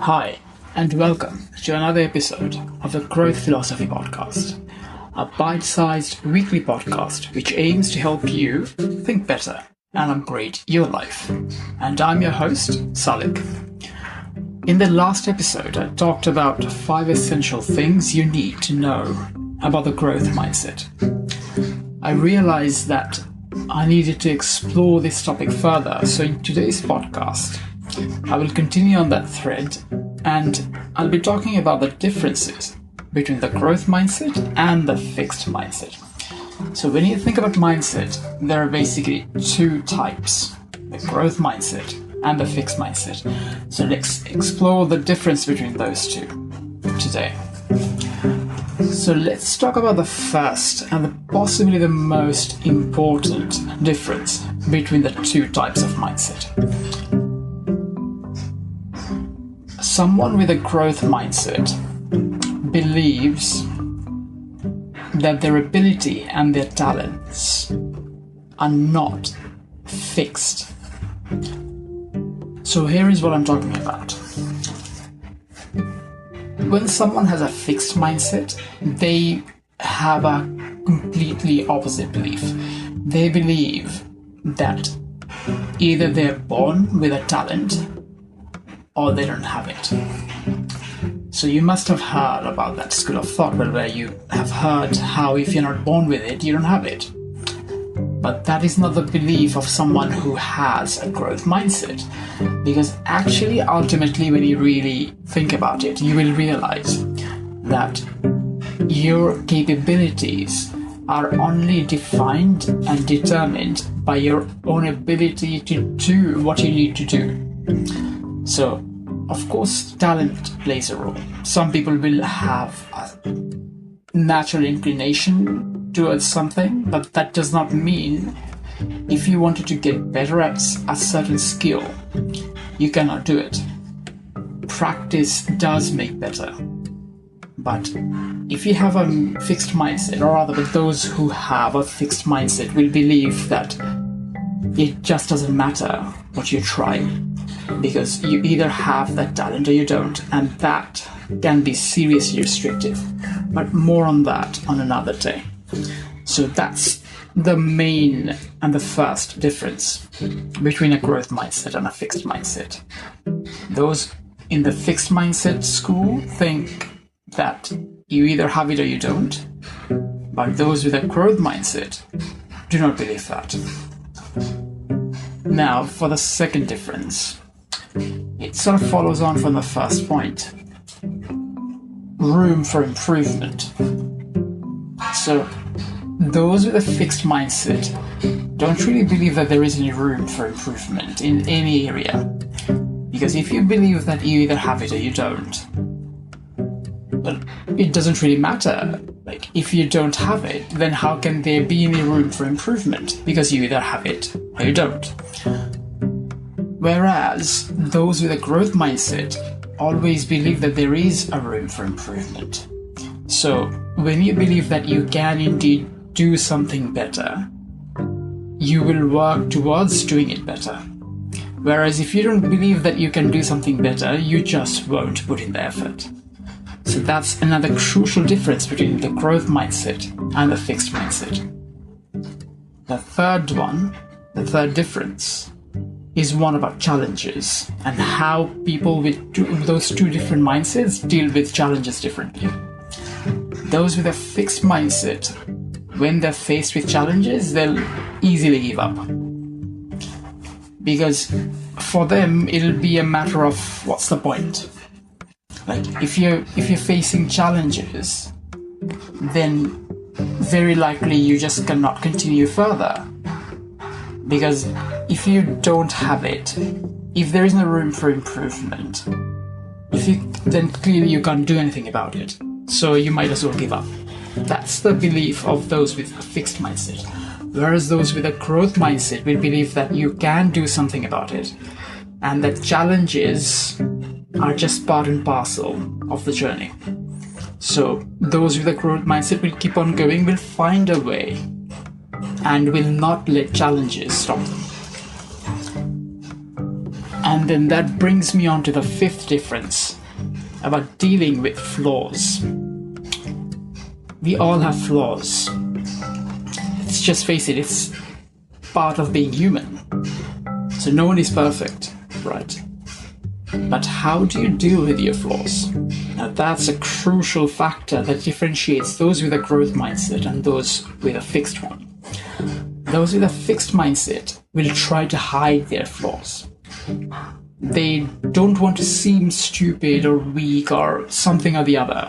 Hi, and welcome to another episode of the Growth Philosophy Podcast, a bite-sized weekly podcast which aims to help you think better and upgrade your life. And I'm your host, Salik. In the last episode, I talked about 5 essential things you need to know about the growth mindset. I realized that I needed to explore this topic further, so in today's podcast, I will continue on that thread and I'll be talking about the differences between the growth mindset and the fixed mindset. So when you think about mindset, there are basically 2 types, the growth mindset and the fixed mindset. So let's explore the difference between those 2 today. So let's talk about the first and possibly the most important difference between the 2 types of mindset. Someone with a growth mindset believes that their ability and their talents are not fixed. So here is what I'm talking about. When someone has a fixed mindset, they have a completely opposite belief. They believe that either they're born with a talent or they don't have it. So you must have heard about that school of thought where you have heard how if you're not born with it, you don't have it. But that is not the belief of someone who has a growth mindset. Because actually, ultimately, when you really think about it, you will realize that your capabilities are only defined and determined by your own ability to do what you need to do. So, of course, talent plays a role. Some people will have a natural inclination towards something, but that does not mean if you wanted to get better at a certain skill, you cannot do it. Practice does make better. But if you have a fixed mindset, or rather those who have a fixed mindset will believe that it just doesn't matter what you try, because you either have that talent or you don't, and that can be seriously restrictive. But more on that on another day. So that's the main and the first difference between a growth mindset and a fixed mindset. Those in the fixed mindset school think that you either have it or you don't, but those with a growth mindset do not believe that. Now, for the second difference, it sort of follows on from the first point. Room for improvement. So, those with a fixed mindset don't really believe that there is any room for improvement in any area. Because if you believe that you either have it or you don't, well, it doesn't really matter. Like, if you don't have it, then how can there be any room for improvement? Because you either have it or you don't. Whereas those with a growth mindset always believe that there is a room for improvement. So when you believe that you can indeed do something better, you will work towards doing it better. Whereas if you don't believe that you can do something better, you just won't put in the effort. So that's another crucial difference between the growth mindset and the fixed mindset. The third difference is one about challenges and how people with those 2 different mindsets deal with challenges differently. Those with a fixed mindset, when they're faced with challenges, they'll easily give up. Because for them, it'll be a matter of what's the point? Like, if you're facing challenges, then very likely you just cannot continue further. Because if you don't have it, if there is no room for improvement, then clearly you can't do anything about it. So you might as well give up. That's the belief of those with a fixed mindset. Whereas those with a growth mindset will believe that you can do something about it, and that challenges are just part and parcel of the journey. So those with a growth mindset will keep on going, will find a way, and will not let challenges stop them. And then that brings me on to the 5th difference about dealing with flaws. We all have flaws. Let's just face it, it's part of being human. So no one is perfect, right? But how do you deal with your flaws? Now that's a crucial factor that differentiates those with a growth mindset and those with a fixed one. Those with a fixed mindset will try to hide their flaws. They don't want to seem stupid or weak or something or the other,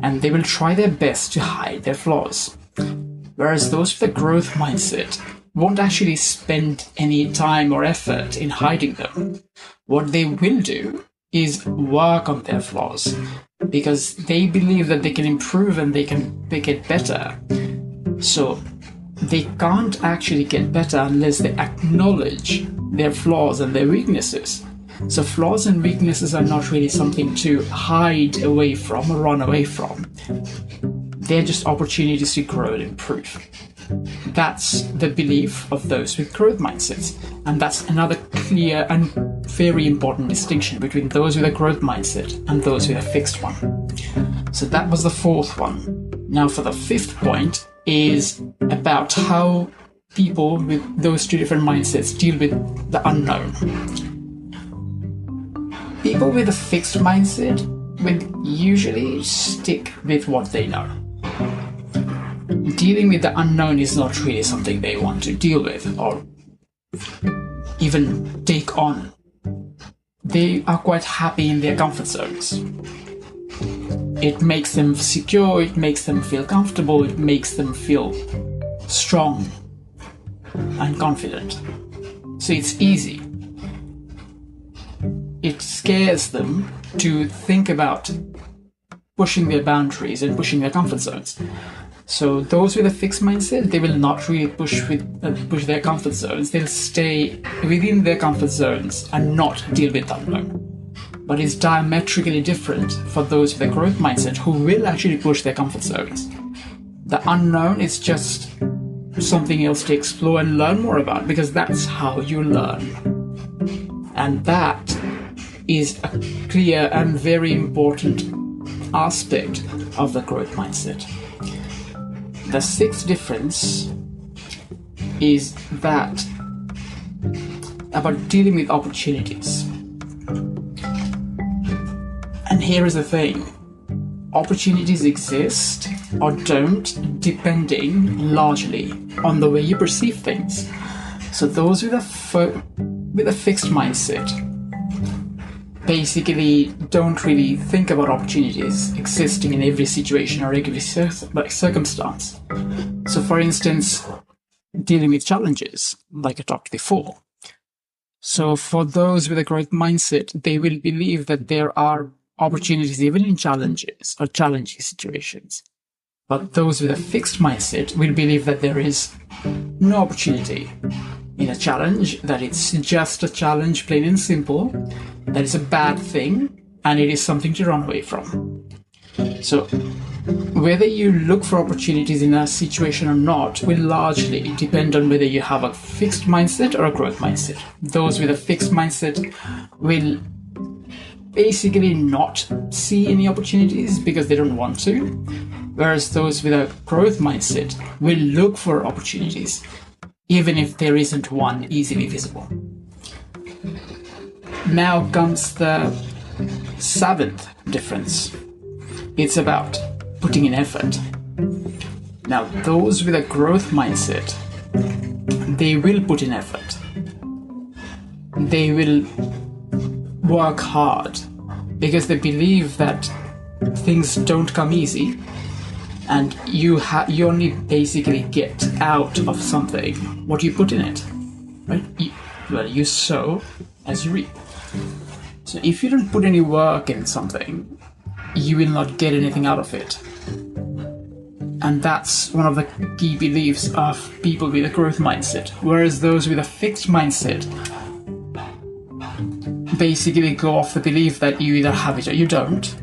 and they will try their best to hide their flaws. Whereas those with a growth mindset won't actually spend any time or effort in hiding them. What they will do is work on their flaws because they believe that they can improve and they get better. So they can't actually get better unless they acknowledge their flaws and their weaknesses. So flaws and weaknesses are not really something to hide away from or run away from. They're just opportunities to grow and improve. That's the belief of those with growth mindsets. And that's another clear and very important distinction between those with a growth mindset and those with a fixed one. So that was the fourth one. Now for the fifth point is about how people with those two different mindsets deal with the unknown. People with a fixed mindset will usually stick with what they know. Dealing with the unknown is not really something they want to deal with or even take on. They are quite happy in their comfort zones. It makes them secure, it makes them feel comfortable, it makes them feel strong and confident. So it's easy. It scares them to think about pushing their boundaries and pushing their comfort zones. So those with a fixed mindset, they will not really push their comfort zones. They'll stay within their comfort zones and not deal with the unknown. But it's diametrically different for those with a growth mindset who will actually push their comfort zones. The unknown is just something else to explore and learn more about because that's how you learn. And that is a clear and very important aspect of the growth mindset. The sixth difference is that about dealing with opportunities. And here is the thing. Opportunities exist or don't depending largely on the way you perceive things. So those with a fixed mindset basically don't really think about opportunities existing in every situation or every circumstance. So for instance, dealing with challenges, like I talked before. So for those with a growth mindset, they will believe that there are opportunities even in challenges or challenging situations. But those with a fixed mindset will believe that there is no opportunity in a challenge, that it's just a challenge, plain and simple, that is a bad thing, and it is something to run away from. So whether you look for opportunities in a situation or not will largely depend on whether you have a fixed mindset or a growth mindset. Those with a fixed mindset will basically not see any opportunities because they don't want to, whereas those with a growth mindset will look for opportunities even if there isn't one easily visible. Now comes the seventh difference. It's about putting in effort. Now, those with a growth mindset, they will put in effort. They will work hard because they believe that things don't come easy, and you only basically get out of something what you put in it, right? You sow as you reap. So if you don't put any work in something, you will not get anything out of it. And that's one of the key beliefs of people with a growth mindset. Whereas those with a fixed mindset basically go off the belief that you either have it or you don't.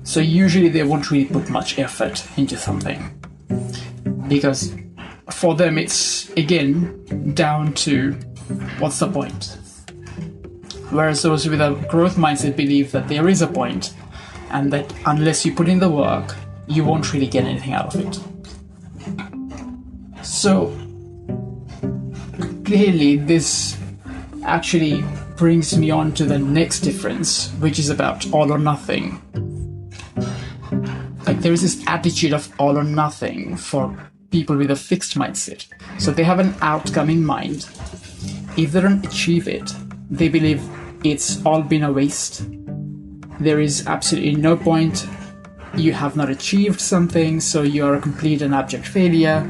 So usually they won't really put much effort into something, because for them it's, again, down to what's the point. Whereas those with a growth mindset believe that there is a point, and that unless you put in the work, you won't really get anything out of it. So clearly this actually brings me on to the next difference, which is about all or nothing. Like, there is this attitude of all or nothing for people with a fixed mindset. So they have an outcome in mind. If they don't achieve it, they believe it's all been a waste. There is absolutely no point. You have not achieved something, so you are a complete and abject failure.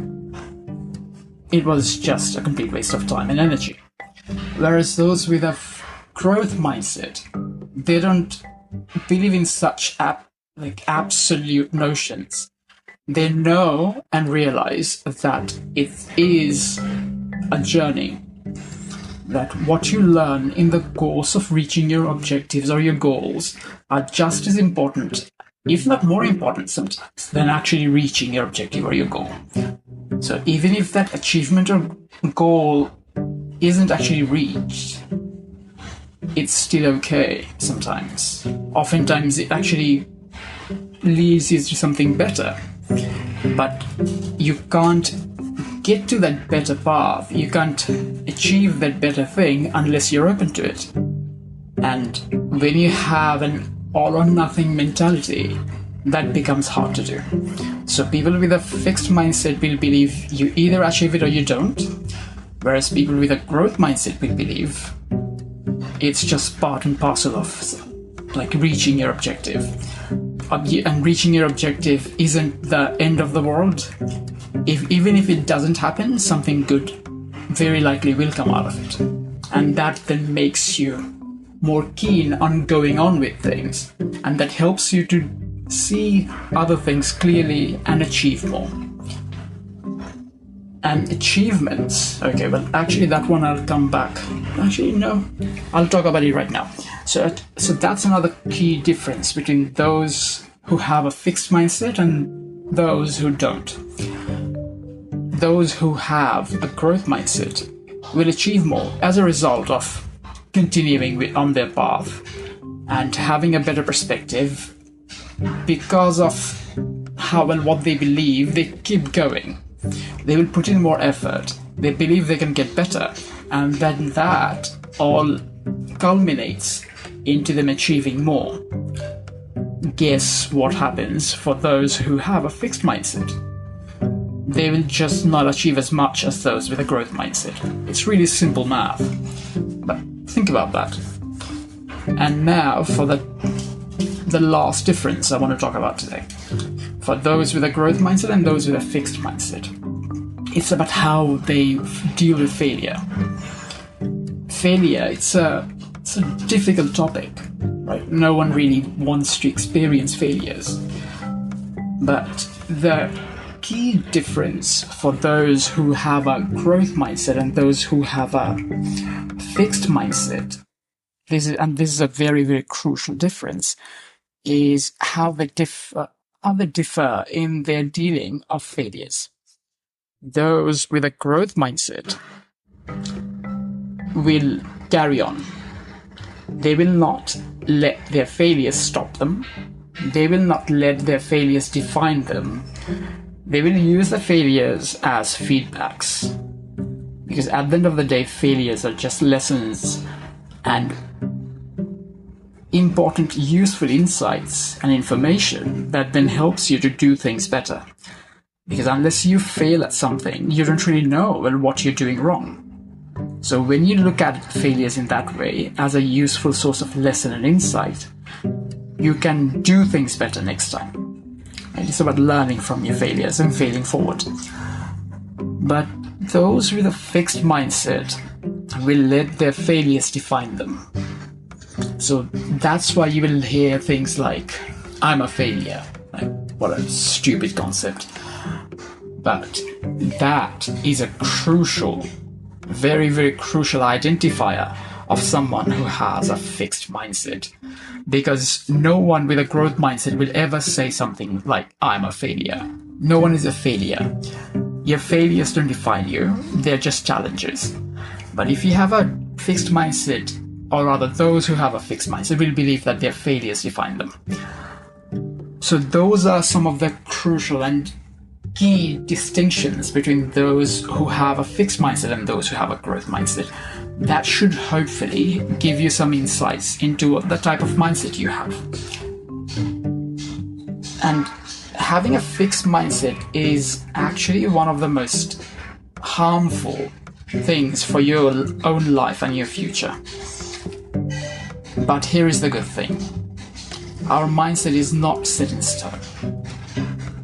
It was just a complete waste of time and energy. Whereas those with a growth mindset, they don't believe in such absolute notions. They know and realize that it is a journey, that what you learn in the course of reaching your objectives or your goals are just as important, if not more important sometimes, than actually reaching your objective or your goal. So even if that achievement or goal isn't actually reached, it's still okay sometimes. Oftentimes it actually leads you to something better. But you can't get to that better path, you can't achieve that better thing unless you're open to it. And when you have an all or nothing mentality, that becomes hard to do. So people with a fixed mindset will believe you either achieve it or you don't, whereas people with a growth mindset will believe it's just part and parcel of reaching your objective. And reaching your objective isn't the end of the world. Even if it doesn't happen, something good very likely will come out of it. And that then makes you more keen on going on with things. And that helps you to see other things clearly and achieve more. And achievements, okay, well actually that one I'll come back. Actually no, I'll talk about it right now. So that's another key difference between those who have a fixed mindset and those who don't. Those who have a growth mindset will achieve more as a result of continuing on their path and having a better perspective. Because of what they believe, they keep going. They will put in more effort. They believe they can get better, and then that all culminates into them achieving more. Guess what happens for those who have a fixed mindset? They will just not achieve as much as those with a growth mindset. It's really simple math. But think about that. And now for the last difference I want to talk about today. For those with a growth mindset and those with a fixed mindset. It's about how they deal with failure. Failure, it's a difficult topic, right? No one really wants to experience failures. But the key difference for those who have a growth mindset and those who have a fixed mindset, this is a very, very crucial difference, is how they differ in their dealing of failures. Those with a growth mindset will carry on. They will not let their failures stop them. They will not let their failures define them. They will use the failures as feedbacks. Because at the end of the day, failures are just lessons and important, useful insights and information that then helps you to do things better. Because unless you fail at something, you don't really know what you're doing wrong. So when you look at failures in that way, as a useful source of lesson and insight, you can do things better next time. And it's about learning from your failures and failing forward. But those with a fixed mindset will let their failures define them. So that's why you will hear things like, I'm a failure. Like, what a stupid concept. But that is a crucial, very, very crucial identifier of someone who has a fixed mindset. Because no one with a growth mindset will ever say something like, I'm a failure. No one is a failure. Your failures don't define you, they're just challenges. But if you have a fixed mindset, or rather those who have a fixed mindset will believe that their failures define them. So those are some of the crucial and key distinctions between those who have a fixed mindset and those who have a growth mindset. That should hopefully give you some insights into the type of mindset you have. And having a fixed mindset is actually one of the most harmful things for your own life and your future. But here is the good thing. Our mindset is not set in stone.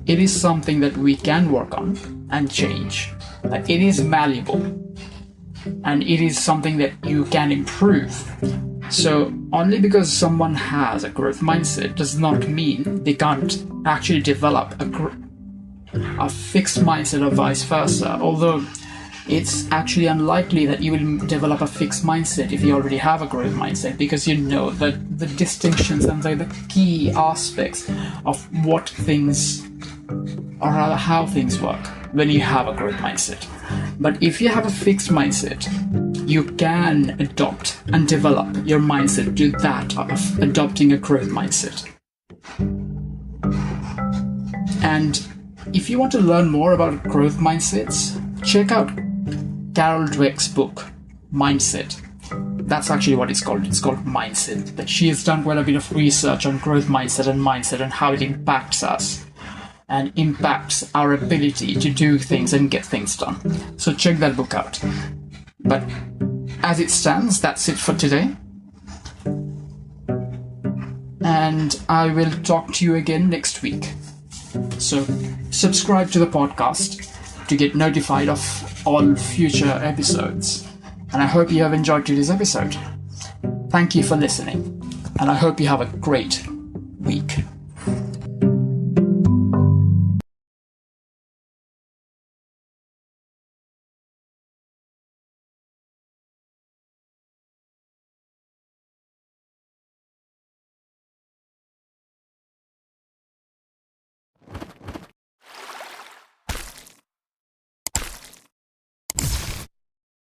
It is something that we can work on and change. It is malleable. And it is something that you can improve. So only because someone has a growth mindset does not mean they can't actually develop a fixed mindset or vice versa. Although it's actually unlikely that you will develop a fixed mindset if you already have a growth mindset, because you know that the distinctions and the key aspects of what things, or rather how things work when you have a growth mindset. But if you have a fixed mindset, you can adopt and develop your mindset to that of adopting a growth mindset. And if you want to learn more about growth mindsets, check out Carol Dweck's book, Mindset. That's actually what it's called. It's called Mindset. But she has done quite a bit of research on growth mindset and how it impacts us and impacts our ability to do things and get things done. So check that book out. But as it stands, that's it for today. And I will talk to you again next week. So subscribe to the podcast to get notified of all future episodes. And I hope you have enjoyed today's episode. Thank you for listening, and I hope you have a great week.